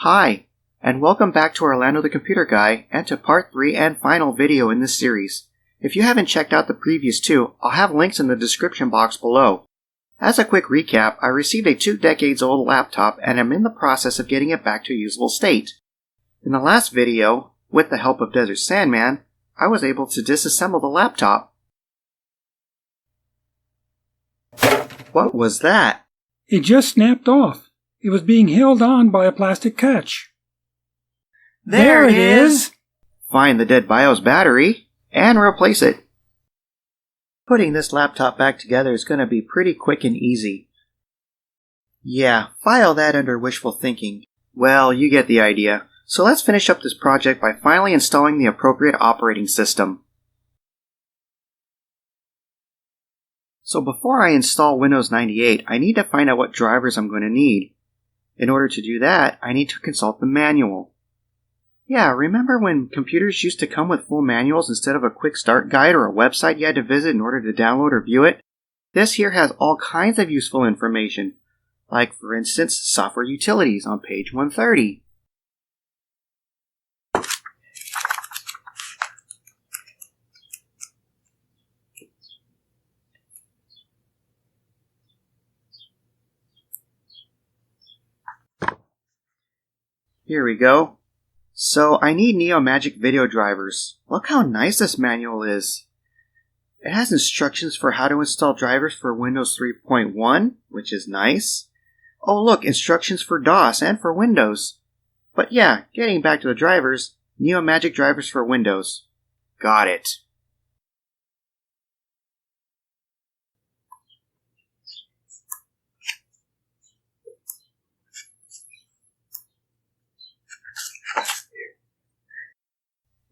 Hi, and welcome back to Orlando the Computer Guy, and to part 3 and final video in this series. If you haven't checked out the previous two, I'll have links in the description box below. As a quick recap, I received a 2 decades old laptop and am in the process of getting it back to a usable state. In the last video, with the help of Desert Sandman, I was able to disassemble the laptop. What was that? It just snapped off. It was being held on by a plastic catch. There it is! Find the dead BIOS battery and replace it. Putting this laptop back together is going to be pretty quick and easy. Yeah, file that under wishful thinking. Well, you get the idea. So let's finish up this project by finally installing the appropriate operating system. So before I install Windows 98, I need to find out what drivers I'm going to need. In order to do that, I need to consult the manual. Yeah, remember when computers used to come with full manuals instead of a quick start guide or a website you had to visit in order to download or view it? This here has all kinds of useful information, like for instance, software utilities on page 130. Here we go. So I need NeoMagic video drivers. Look how nice this manual is. It has instructions for how to install drivers for Windows 3.1, which is nice. Oh look, instructions for DOS and for Windows. But yeah, getting back to the drivers, NeoMagic drivers for Windows. Got it.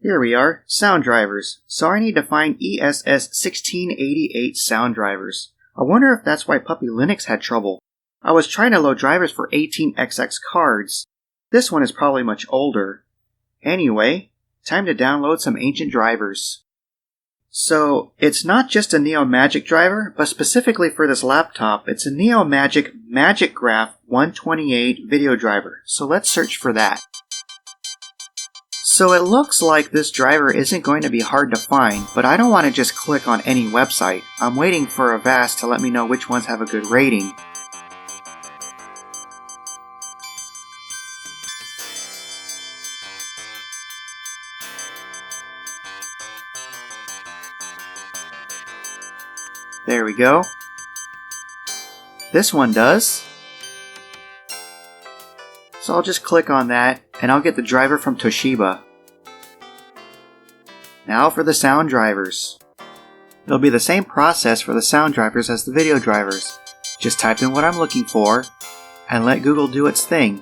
Here we are, sound drivers. So I need to find ESS1688 sound drivers. I wonder if that's why Puppy Linux had trouble. I was trying to load drivers for 18XX cards. This one is probably much older. Anyway, time to download some ancient drivers. So, it's not just a NeoMagic driver, but specifically for this laptop, it's a NeoMagic Magic Graph 128 video driver. So let's search for that. So it looks like this driver isn't going to be hard to find, but I don't want to just click on any website. I'm waiting for Avast to let me know which ones have a good rating. There we go. This one does. So I'll just click on that, and I'll get the driver from Toshiba. Now for the sound drivers. It'll be the same process for the sound drivers as the video drivers. Just type in what I'm looking for, and let Google do its thing.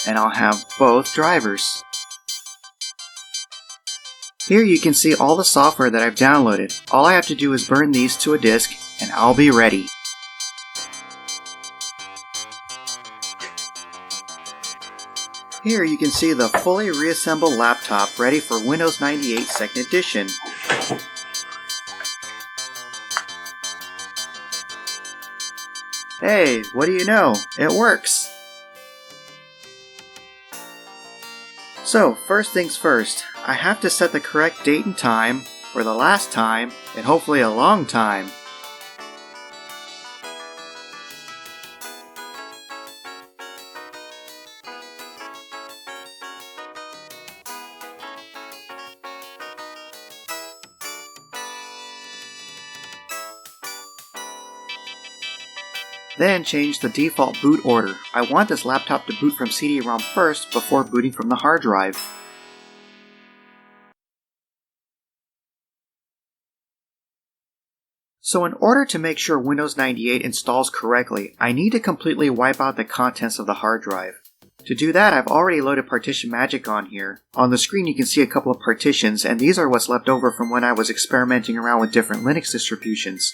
And I'll have both drivers. Here you can see all the software that I've downloaded. All I have to do is burn these to a disk, and I'll be ready. Here you can see the fully reassembled laptop ready for Windows 98 2nd Edition. Hey, what do you know? It works! So, first things first, I have to set the correct date and time for the last time, and hopefully a long time. Then change the default boot order. I want this laptop to boot from CD-ROM first before booting from the hard drive. So in order to make sure Windows 98 installs correctly, I need to completely wipe out the contents of the hard drive. To do that, I've already loaded Partition Magic on here. On the screen you can see a couple of partitions, and these are what's left over from when I was experimenting around with different Linux distributions.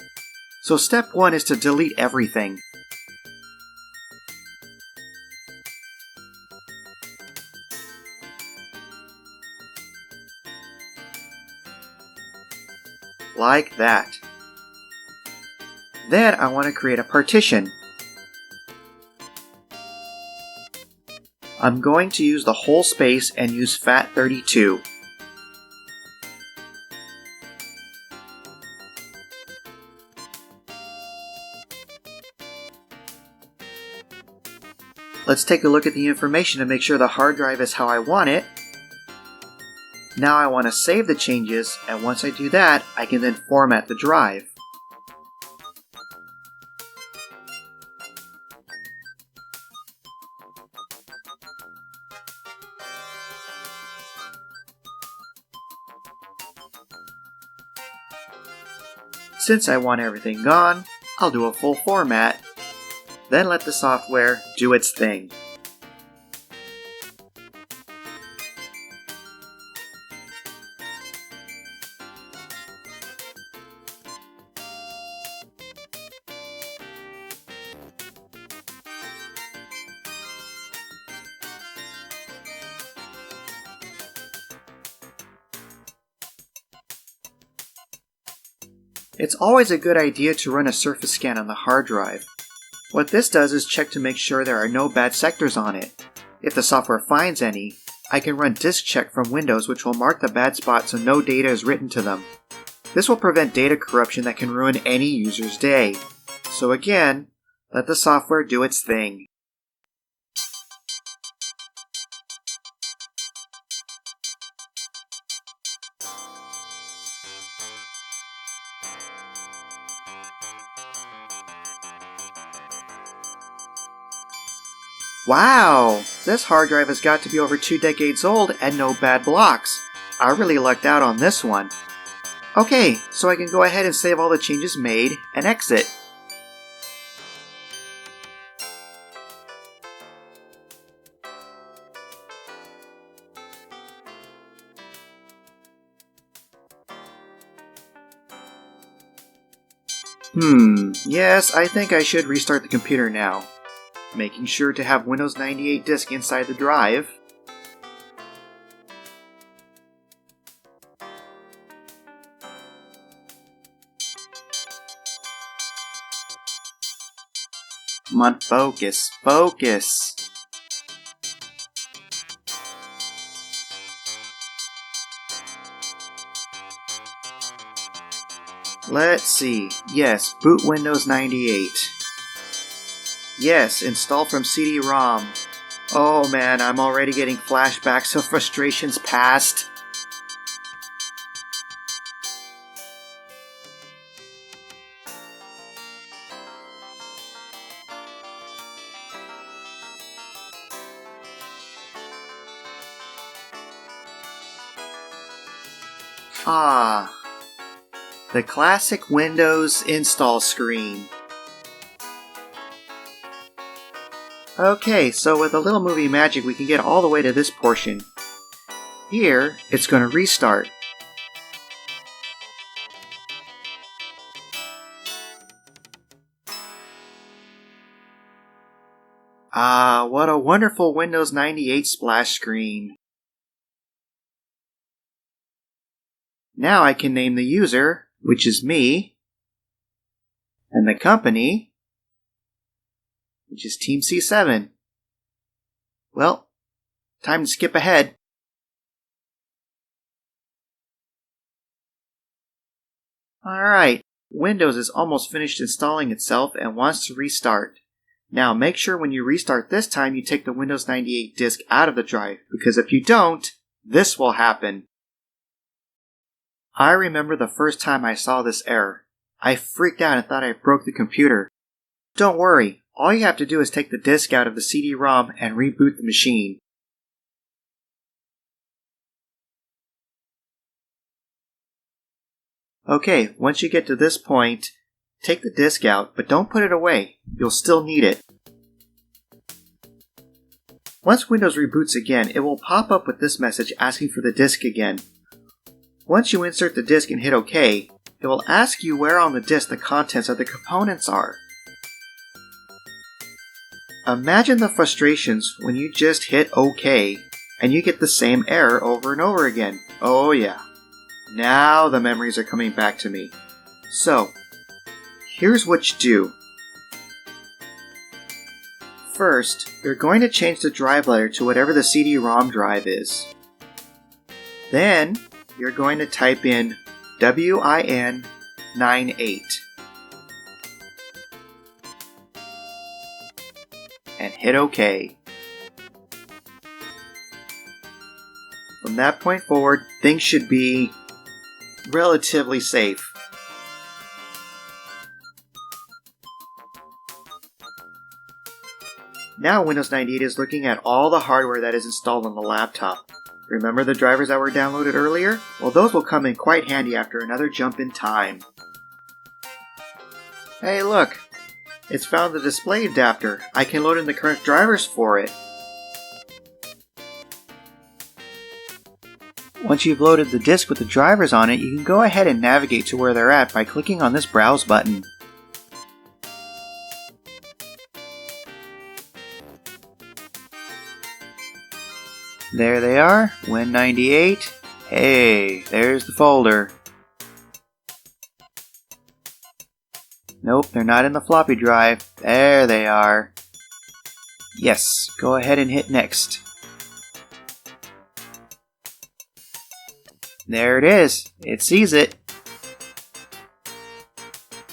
So step 1 is to delete everything. Like that. Then I want to create a partition. I'm going to use the whole space and use FAT32. Let's take a look at the information to make sure the hard drive is how I want it. Now I want to save the changes, and once I do that, I can then format the drive. Since I want everything gone, I'll do a full format, then let the software do its thing. It's always a good idea to run a surface scan on the hard drive. What this does is check to make sure there are no bad sectors on it. If the software finds any, I can run disk check from Windows, which will mark the bad spots so no data is written to them. This will prevent data corruption that can ruin any user's day. So again, let the software do its thing. Wow! This hard drive has got to be over 2 decades old and no bad blocks. I really lucked out on this one. Okay, so I can go ahead and save all the changes made and exit. Yes, I think I should restart the computer now. Making sure to have Windows 98 disk inside the drive. Come on, focus, focus. Let's see. Yes, boot Windows 98. Yes, install from CD-ROM. Oh man, I'm already getting flashbacks of frustrations past. Ah, the classic Windows install screen. Okay, so with a little movie magic we can get all the way to this portion. Here, it's going to restart. Ah, what a wonderful Windows 98 splash screen. Now I can name the user, which is me, and the company, which is Team C7. Well, time to skip ahead. Alright, Windows is almost finished installing itself and wants to restart. Now make sure when you restart this time you take the Windows 98 disk out of the drive, because if you don't, this will happen. I remember the first time I saw this error. I freaked out and thought I broke the computer. Don't worry, all you have to do is take the disk out of the CD-ROM and reboot the machine. Okay, once you get to this point, take the disk out, but don't put it away. You'll still need it. Once Windows reboots again, it will pop up with this message asking for the disk again. Once you insert the disk and hit OK, it will ask you where on the disk the contents of the components are. Imagine the frustrations when you just hit OK and you get the same error over and over again. Oh yeah. Now the memories are coming back to me. So, here's what you do. First, you're going to change the drive letter to whatever the CD-ROM drive is. Then, you're going to type in WIN98 and hit OK. From that point forward, things should be relatively safe. Now Windows 98 is looking at all the hardware that is installed on the laptop. Remember the drivers that were downloaded earlier? Well, those will come in quite handy after another jump in time. Hey look! It's found the display adapter. I can load in the current drivers for it. Once you've loaded the disk with the drivers on it, you can go ahead and navigate to where they're at by clicking on this Browse button. There they are, Win98. Hey, there's the folder. Nope, they're not in the floppy drive. There they are. Yes, go ahead and hit Next. There it is. It sees it.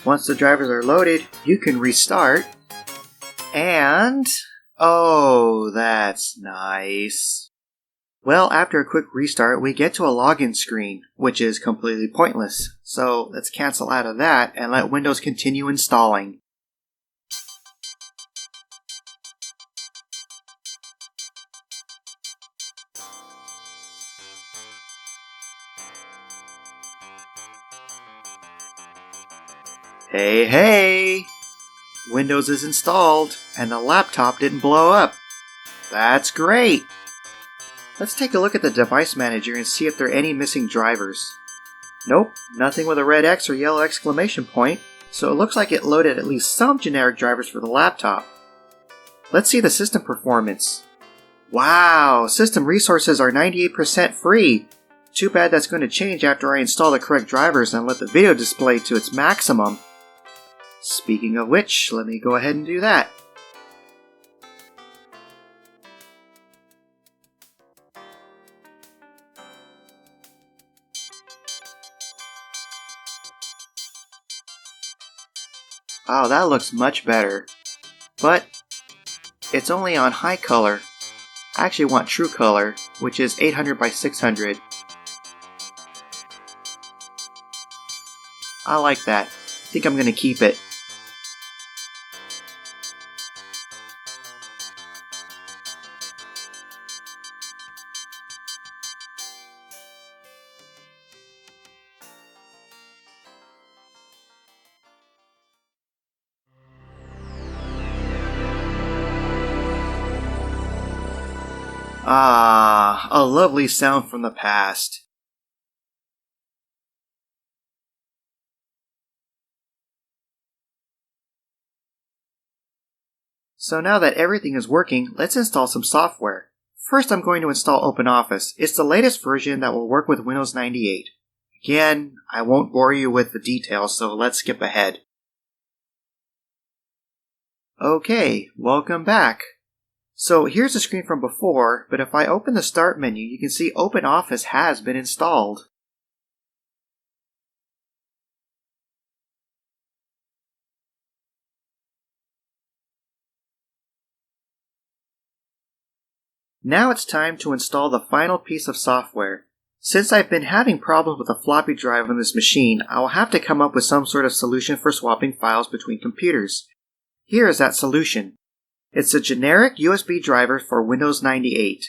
Once the drivers are loaded, you can restart. And... oh, that's nice. Well, after a quick restart, we get to a login screen, which is completely pointless. So let's cancel out of that and let Windows continue installing. Hey, hey! Windows is installed, and the laptop didn't blow up. That's great! Let's take a look at the device manager and see if there are any missing drivers. Nope, nothing with a red X or yellow exclamation point, so it looks like it loaded at least some generic drivers for the laptop. Let's see the system performance. Wow, system resources are 98% free! Too bad that's going to change after I install the correct drivers and let the video display to its maximum. Speaking of which, let me go ahead and do that. Oh, that looks much better. But it's only on high color. I actually want true color, which is 800 by 600. I like that. I think I'm going to keep it. Ah, a lovely sound from the past. So now that everything is working, let's install some software. First, I'm going to install OpenOffice. It's the latest version that will work with Windows 98. Again, I won't bore you with the details, so let's skip ahead. Okay, welcome back. So here's the screen from before, but if I open the Start menu, you can see OpenOffice has been installed. Now it's time to install the final piece of software. Since I've been having problems with a floppy drive on this machine, I will have to come up with some sort of solution for swapping files between computers. Here is that solution. It's a generic USB driver for Windows 98.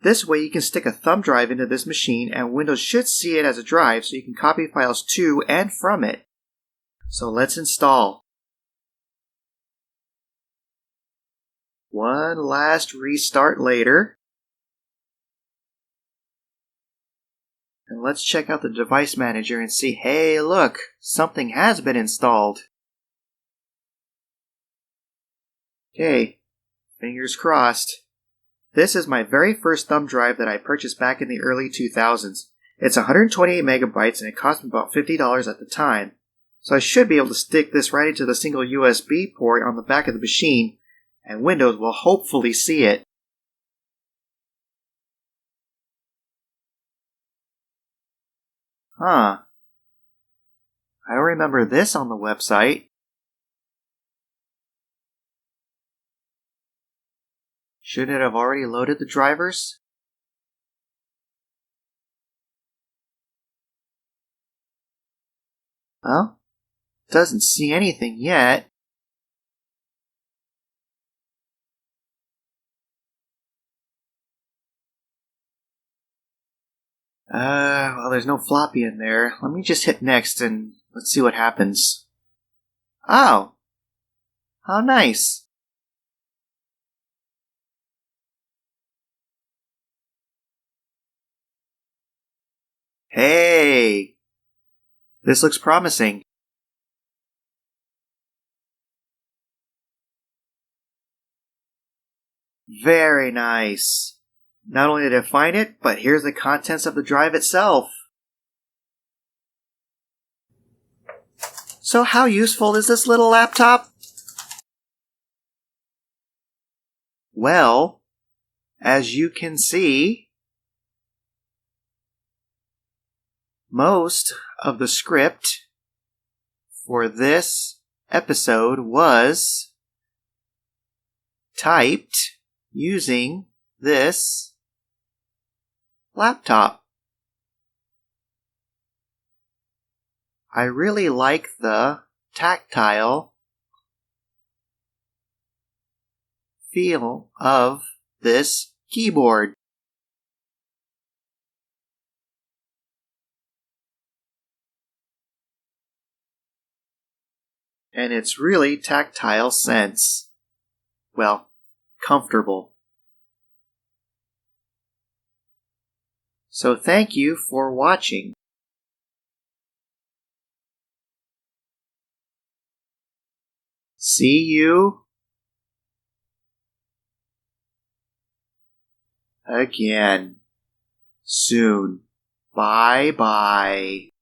This way you can stick a thumb drive into this machine and Windows should see it as a drive so you can copy files to and from it. So let's install. One last restart later. And let's check out the device manager and see, hey look, something has been installed. Okay, fingers crossed. This is my very first thumb drive that I purchased back in the early 2000s. It's 128 megabytes and it cost me about $50 at the time. So I should be able to stick this right into the single USB port on the back of the machine and Windows will hopefully see it. Huh. I don't remember this on the website. Shouldn't it have already loaded the drivers? Well, doesn't see anything yet. Well, there's no floppy in there. Let me just hit next and let's see what happens. Oh! How nice! Hey! This looks promising. Very nice. Not only did I find it, but here's the contents of the drive itself. So how useful is this little laptop? Well, as you can see, most of the script for this episode was typed using this laptop. I really like the tactile feel of this keyboard. And it's really tactile sense. Well, comfortable. So thank you for watching. See you again soon. Bye bye.